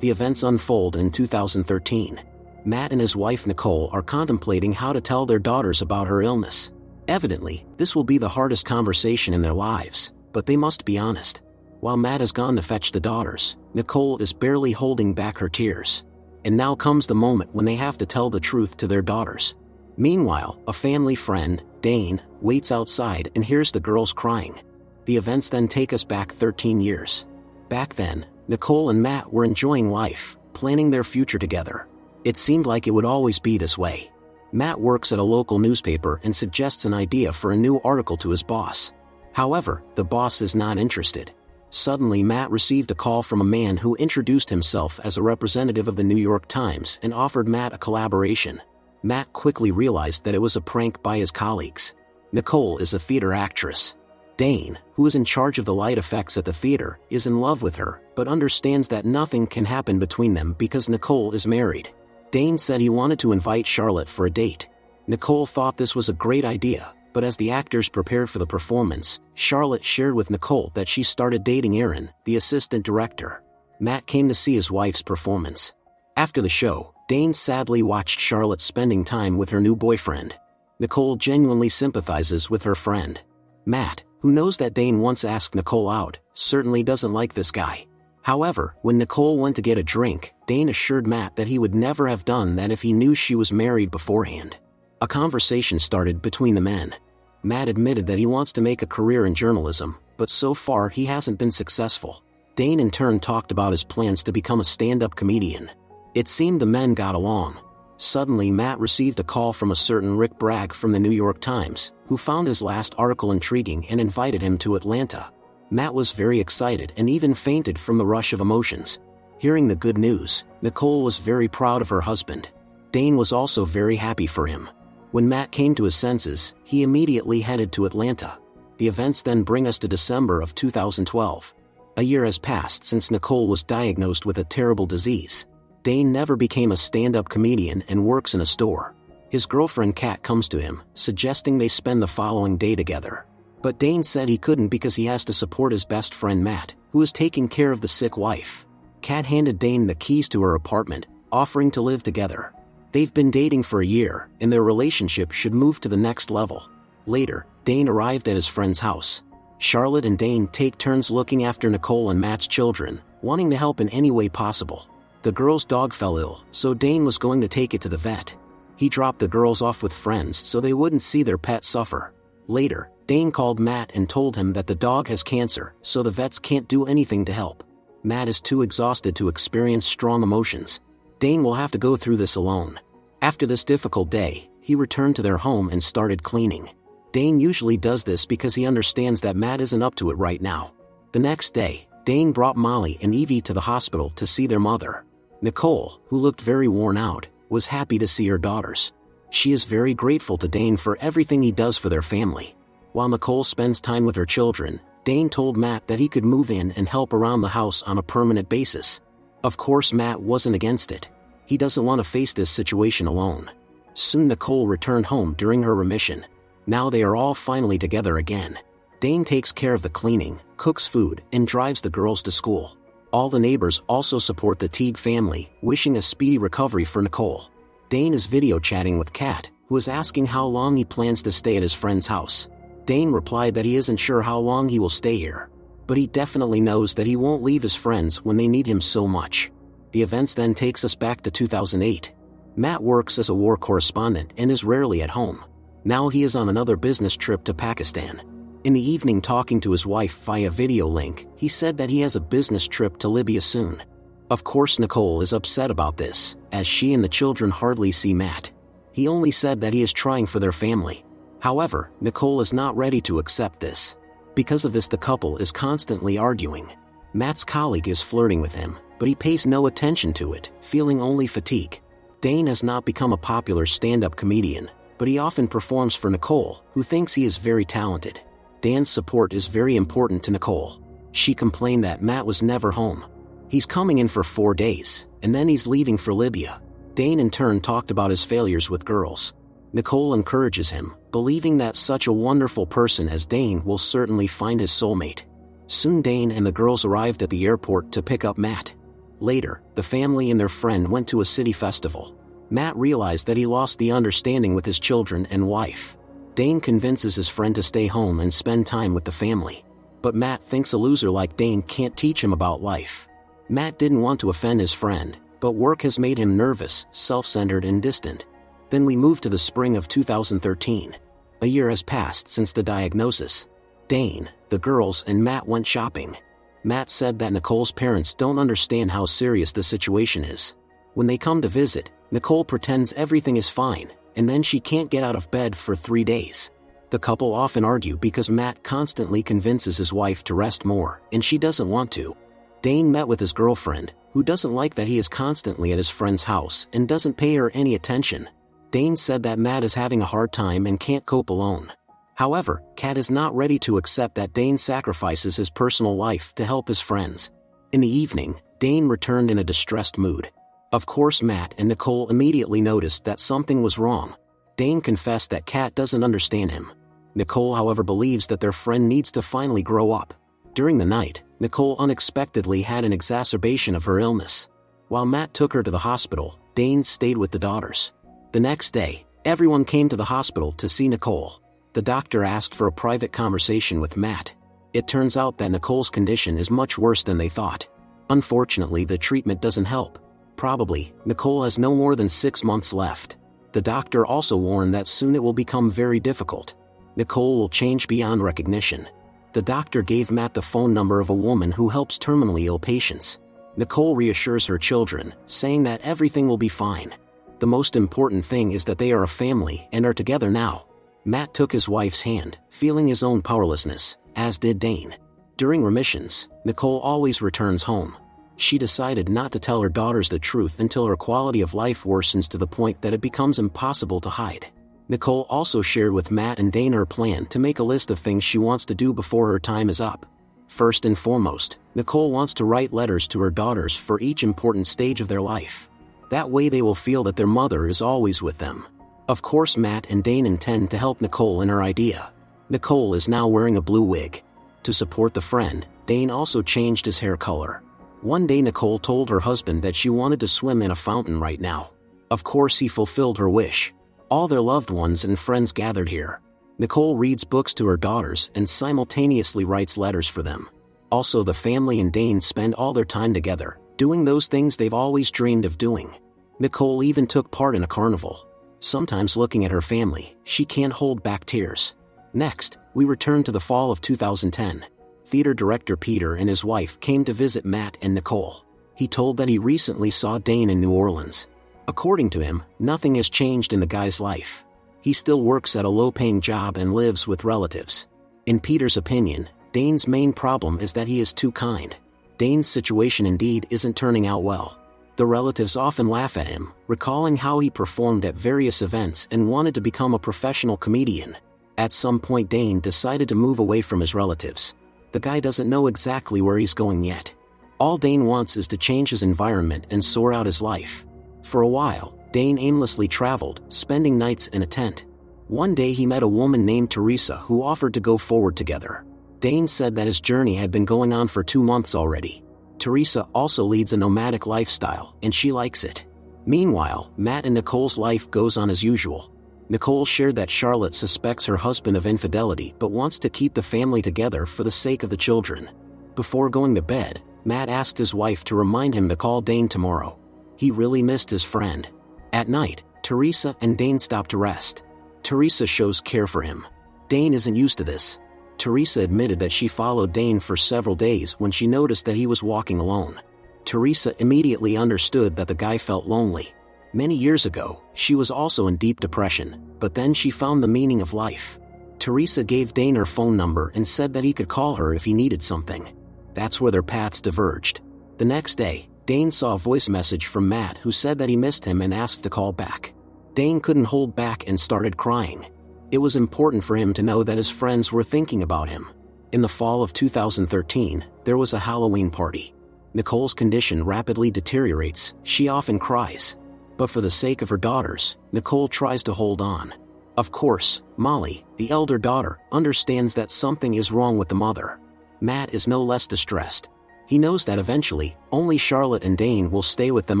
The events unfold in 2013. Matt and his wife Nicole are contemplating how to tell their daughters about her illness. Evidently, this will be the hardest conversation in their lives, but they must be honest. While Matt has gone to fetch the daughters, Nicole is barely holding back her tears. And now comes the moment when they have to tell the truth to their daughters. Meanwhile, a family friend, Dane, waits outside and hears the girls crying. The events then take us back 13 years. Back then, Nicole and Matt were enjoying life, planning their future together. It seemed like it would always be this way. Matt works at a local newspaper and suggests an idea for a new article to his boss. However, the boss is not interested. Suddenly Matt received a call from a man who introduced himself as a representative of the New York Times and offered Matt a collaboration. Matt quickly realized that it was a prank by his colleagues. Nicole is a theater actress. Dane, who is in charge of the light effects at the theater, is in love with her, but understands that nothing can happen between them because Nicole is married. Dane said he wanted to invite Charlotte for a date. Nicole thought this was a great idea, but as the actors prepared for the performance, Charlotte shared with Nicole that she started dating Aaron, the assistant director. Matt came to see his wife's performance. After the show, Dane sadly watched Charlotte spending time with her new boyfriend. Nicole genuinely sympathizes with her friend. Matt, who knows that Dane once asked Nicole out, certainly doesn't like this guy. However, when Nicole went to get a drink, Dane assured Matt that he would never have done that if he knew she was married beforehand. A conversation started between the men. Matt admitted that he wants to make a career in journalism, but so far he hasn't been successful. Dane in turn talked about his plans to become a stand-up comedian. It seemed the men got along. Suddenly Matt received a call from a certain Rick Bragg from the New York Times, who found his last article intriguing and invited him to Atlanta. Matt was very excited and even fainted from the rush of emotions. Hearing the good news, Nicole was very proud of her husband. Dane was also very happy for him. When Matt came to his senses, he immediately headed to Atlanta. The events then bring us to December of 2012. A year has passed since Nicole was diagnosed with a terrible disease. Dane never became a stand-up comedian and works in a store. His girlfriend Kat comes to him, suggesting they spend the following day together. But Dane said he couldn't because he has to support his best friend Matt, who is taking care of the sick wife. Kat handed Dane the keys to her apartment, offering to live together. They've been dating for a year, and their relationship should move to the next level. Later, Dane arrived at his friend's house. Charlotte and Dane take turns looking after Nicole and Matt's children, wanting to help in any way possible. The girl's dog fell ill, so Dane was going to take it to the vet. He dropped the girls off with friends so they wouldn't see their pet suffer. Later, Dane called Matt and told him that the dog has cancer, so the vets can't do anything to help. Matt is too exhausted to experience strong emotions. Dane will have to go through this alone. After this difficult day, he returned to their home and started cleaning. Dane usually does this because he understands that Matt isn't up to it right now. The next day, Dane brought Molly and Evie to the hospital to see their mother. Nicole, who looked very worn out, was happy to see her daughters. She is very grateful to Dane for everything he does for their family. While Nicole spends time with her children, Dane told Matt that he could move in and help around the house on a permanent basis. Of course, Matt wasn't against it. He doesn't want to face this situation alone. Soon Nicole returned home during her remission. Now they are all finally together again. Dane takes care of the cleaning, cooks food, and drives the girls to school. All the neighbors also support the Teague family, wishing a speedy recovery for Nicole. Dane is video chatting with Kat, who is asking how long he plans to stay at his friend's house. Dane replied that he isn't sure how long he will stay here, but he definitely knows that he won't leave his friends when they need him so much. The events then takes us back to 2008. Matt works as a war correspondent and is rarely at home. Now he is on another business trip to Pakistan. In the evening, talking to his wife via video link, he said that he has a business trip to Libya soon. Of course, Nicole is upset about this, as she and the children hardly see Matt. He only said that he is trying for their family. However, Nicole is not ready to accept this. Because of this, the couple is constantly arguing. Matt's colleague is flirting with him, but he pays no attention to it, feeling only fatigue. Dane has not become a popular stand-up comedian, but he often performs for Nicole, who thinks he is very talented. Dane's support is very important to Nicole. She complained that Matt was never home. He's coming in for 4 days, and then he's leaving for Libya. Dane in turn talked about his failures with girls. Nicole encourages him, believing that such a wonderful person as Dane will certainly find his soulmate. Soon Dane and the girls arrived at the airport to pick up Matt. Later, the family and their friend went to a city festival. Matt realized that he lost the understanding with his children and wife. Dane convinces his friend to stay home and spend time with the family. But Matt thinks a loser like Dane can't teach him about life. Matt didn't want to offend his friend, but work has made him nervous, self-centered and distant. Then we move to the spring of 2013. A year has passed since the diagnosis. Dane, the girls and Matt went shopping. Matt said that Nicole's parents don't understand how serious the situation is. When they come to visit, Nicole pretends everything is fine, and then she can't get out of bed for 3 days. The couple often argue because Matt constantly convinces his wife to rest more, and she doesn't want to. Dane met with his girlfriend, who doesn't like that he is constantly at his friend's house and doesn't pay her any attention. Dane said that Matt is having a hard time and can't cope alone. However, Kat is not ready to accept that Dane sacrifices his personal life to help his friends. In the evening, Dane returned in a distressed mood. Of course, Matt and Nicole immediately noticed that something was wrong. Dane confessed that Kat doesn't understand him. Nicole, however, believes that their friend needs to finally grow up. During the night, Nicole unexpectedly had an exacerbation of her illness. While Matt took her to the hospital, Dane stayed with the daughters. The next day, everyone came to the hospital to see Nicole. The doctor asked for a private conversation with Matt. It turns out that Nicole's condition is much worse than they thought. Unfortunately, the treatment doesn't help. Probably, Nicole has no more than 6 months left. The doctor also warned that soon it will become very difficult. Nicole will change beyond recognition. The doctor gave Matt the phone number of a woman who helps terminally ill patients. Nicole reassures her children, saying that everything will be fine. The most important thing is that they are a family and are together now. Matt took his wife's hand, feeling his own powerlessness, as did Dane. During remissions, Nicole always returns home. She decided not to tell her daughters the truth until her quality of life worsens to the point that it becomes impossible to hide. Nicole also shared with Matt and Dane her plan to make a list of things she wants to do before her time is up. First and foremost, Nicole wants to write letters to her daughters for each important stage of their life. That way they will feel that their mother is always with them. Of course, Matt and Dane intend to help Nicole in her idea. Nicole is now wearing a blue wig. To support the friend, Dane also changed his hair color. One day Nicole told her husband that she wanted to swim in a fountain right now. Of course, he fulfilled her wish. All their loved ones and friends gathered here. Nicole reads books to her daughters and simultaneously writes letters for them. Also, the family and Dane spend all their time together, doing those things they've always dreamed of doing. Nicole even took part in a carnival. Sometimes looking at her family, she can't hold back tears. Next, we return to the fall of 2010. Theater director Peter and his wife came to visit Matt and Nicole. He told that he recently saw Dane in New Orleans. According to him, nothing has changed in the guy's life. He still works at a low-paying job and lives with relatives. In Peter's opinion, Dane's main problem is that he is too kind. Dane's situation indeed isn't turning out well. The relatives often laugh at him, recalling how he performed at various events and wanted to become a professional comedian. At some point, Dane decided to move away from his relatives. The guy doesn't know exactly where he's going yet. All Dane wants is to change his environment and sort out his life. For a while, Dane aimlessly traveled, spending nights in a tent. One day he met a woman named Teresa who offered to go forward together. Dane said that his journey had been going on for 2 months already. Teresa also leads a nomadic lifestyle, and she likes it. Meanwhile, Matt and Nicole's life goes on as usual. Nicole shared that Charlotte suspects her husband of infidelity but wants to keep the family together for the sake of the children. Before going to bed, Matt asked his wife to remind him to call Dane tomorrow. He really missed his friend. At night, Teresa and Dane stop to rest. Teresa shows care for him. Dane isn't used to this. Teresa admitted that she followed Dane for several days when she noticed that he was walking alone. Teresa immediately understood that the guy felt lonely. Many years ago, she was also in deep depression, but then she found the meaning of life. Teresa gave Dane her phone number and said that he could call her if he needed something. That's where their paths diverged. The next day, Dane saw a voice message from Matt who said that he missed him and asked to call back. Dane couldn't hold back and started crying. It was important for him to know that his friends were thinking about him. In the fall of 2013, there was a Halloween party. Nicole's condition rapidly deteriorates, she often cries. But for the sake of her daughters, Nicole tries to hold on. Of course, Molly, the elder daughter, understands that something is wrong with the mother. Matt is no less distressed. He knows that eventually, only Charlotte and Dane will stay with them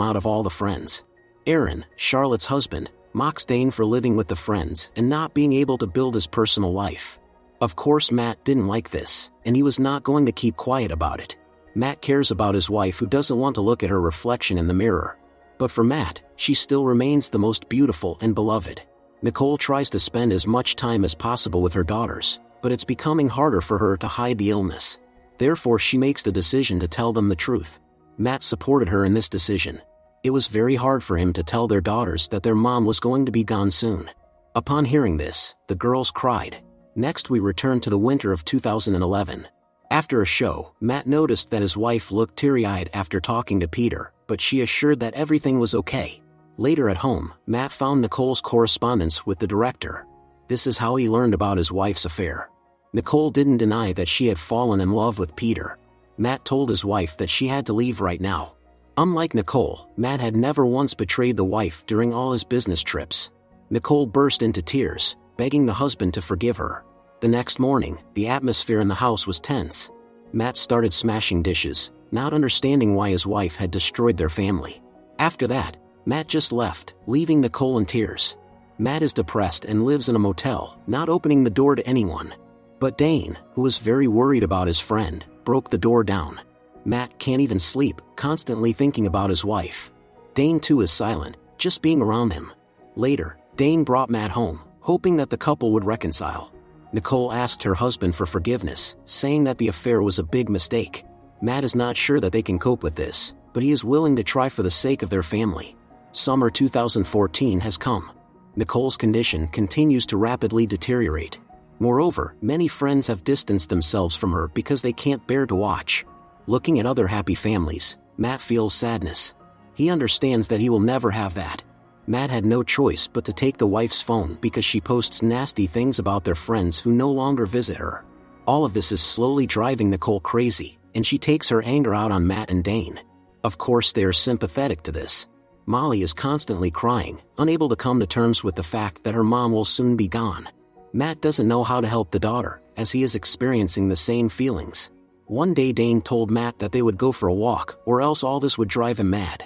out of all the friends. Aaron, Charlotte's husband, mocks Dane for living with the friends and not being able to build his personal life. Of course Matt didn't like this, and he was not going to keep quiet about it. Matt cares about his wife who doesn't want to look at her reflection in the mirror. But for Matt, she still remains the most beautiful and beloved. Nicole tries to spend as much time as possible with her daughters, but it's becoming harder for her to hide the illness. Therefore she makes the decision to tell them the truth. Matt supported her in this decision. It was very hard for him to tell their daughters that their mom was going to be gone soon. Upon hearing this, the girls cried. Next we return to the winter of 2011. After a show, Matt noticed that his wife looked teary-eyed after talking to Peter, but she assured that everything was okay. Later at home, Matt found Nicole's correspondence with the director. This is how he learned about his wife's affair. Nicole didn't deny that she had fallen in love with Peter. Matt told his wife that she had to leave right now. Unlike Nicole, Matt had never once betrayed the wife during all his business trips. Nicole burst into tears, begging the husband to forgive her. The next morning, the atmosphere in the house was tense. Matt started smashing dishes, not understanding why his wife had destroyed their family. After that, Matt just left, leaving Nicole in tears. Matt is depressed and lives in a motel, not opening the door to anyone. But Dane, who was very worried about his friend, broke the door down. Matt can't even sleep, constantly thinking about his wife. Dane too is silent, just being around him. Later, Dane brought Matt home, hoping that the couple would reconcile. Nicole asked her husband for forgiveness, saying that the affair was a big mistake. Matt is not sure that they can cope with this, but he is willing to try for the sake of their family. Summer 2014 has come. Nicole's condition continues to rapidly deteriorate. Moreover, many friends have distanced themselves from her because they can't bear to watch. Looking at other happy families, Matt feels sadness. He understands that he will never have that. Matt had no choice but to take the wife's phone because she posts nasty things about their friends who no longer visit her. All of this is slowly driving Nicole crazy, and she takes her anger out on Matt and Dane. Of course they are sympathetic to this. Molly is constantly crying, unable to come to terms with the fact that her mom will soon be gone. Matt doesn't know how to help the daughter, as he is experiencing the same feelings. One day Dane told Matt that they would go for a walk, or else all this would drive him mad.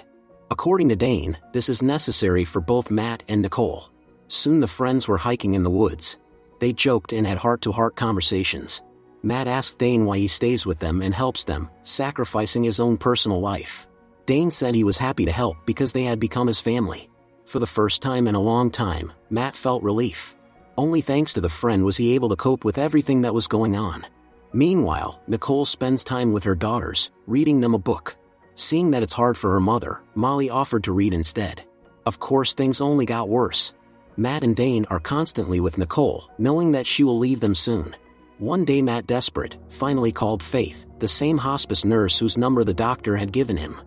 According to Dane, this is necessary for both Matt and Nicole. Soon the friends were hiking in the woods. They joked and had heart-to-heart conversations. Matt asked Dane why he stays with them and helps them, sacrificing his own personal life. Dane said he was happy to help because they had become his family. For the first time in a long time, Matt felt relief. Only thanks to the friend was he able to cope with everything that was going on. Meanwhile, Nicole spends time with her daughters, reading them a book. Seeing that it's hard for her mother, Molly offered to read instead. Of course things only got worse. Matt and Dane are constantly with Nicole, knowing that she will leave them soon. One day Matt, desperate, finally called Faith, the same hospice nurse whose number the doctor had given him.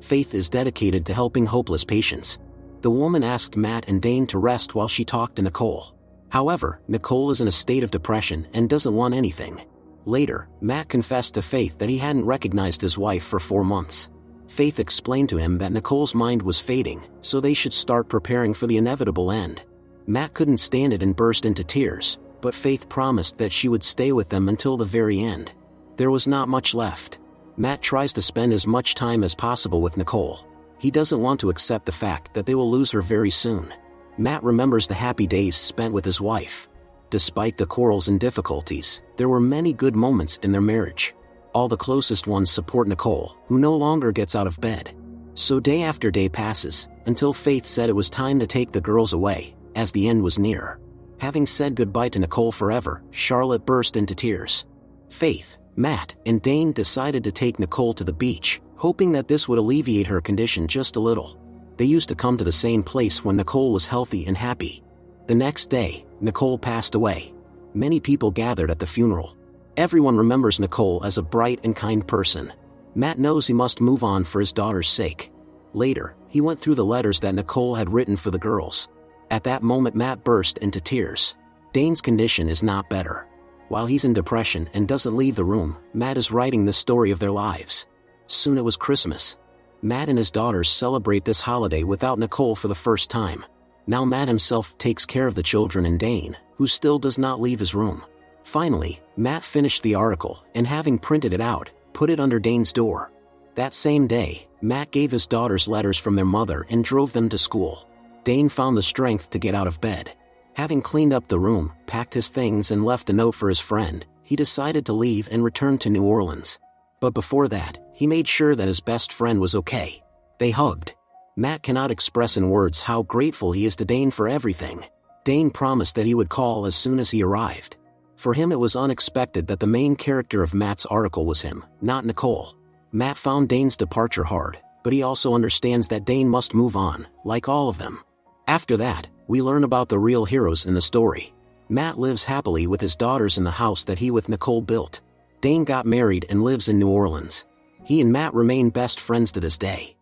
Faith is dedicated to helping hopeless patients. The woman asked Matt and Dane to rest while she talked to Nicole. However, Nicole is in a state of depression and doesn't want anything. Later, Matt confessed to Faith that he hadn't recognized his wife for 4 months. Faith explained to him that Nicole's mind was fading, so they should start preparing for the inevitable end. Matt couldn't stand it and burst into tears, but Faith promised that she would stay with them until the very end. There was not much left. Matt tries to spend as much time as possible with Nicole. He doesn't want to accept the fact that they will lose her very soon. Matt remembers the happy days spent with his wife. Despite the quarrels and difficulties, there were many good moments in their marriage. All the closest ones support Nicole, who no longer gets out of bed. So day after day passes, until Faith said it was time to take the girls away, as the end was near. Having said goodbye to Nicole forever, Charlotte burst into tears. Faith, Matt, and Dane decided to take Nicole to the beach, hoping that this would alleviate her condition just a little. They used to come to the same place when Nicole was healthy and happy. The next day, Nicole passed away. Many people gathered at the funeral. Everyone remembers Nicole as a bright and kind person. Matt knows he must move on for his daughter's sake. Later, he went through the letters that Nicole had written for the girls. At that moment Matt burst into tears. Dane's condition is not better. While he's in depression and doesn't leave the room, Matt is writing the story of their lives. Soon it was Christmas. Matt and his daughters celebrate this holiday without Nicole for the first time. Now Matt himself takes care of the children and Dane, who still does not leave his room. Finally, Matt finished the article and, having printed it out, put it under Dane's door. That same day, Matt gave his daughters letters from their mother and drove them to school. Dane found the strength to get out of bed. Having cleaned up the room, packed his things and left a note for his friend, he decided to leave and return to New Orleans. But before that, he made sure that his best friend was okay. They hugged. Matt cannot express in words how grateful he is to Dane for everything. Dane promised that he would call as soon as he arrived. For him, it was unexpected that the main character of Matt's article was him, not Nicole. Matt found Dane's departure hard, but he also understands that Dane must move on, like all of them. After that, we learn about the real heroes in the story. Matt lives happily with his daughters in the house that he with Nicole built. Dane got married and lives in New Orleans. He and Matt remain best friends to this day.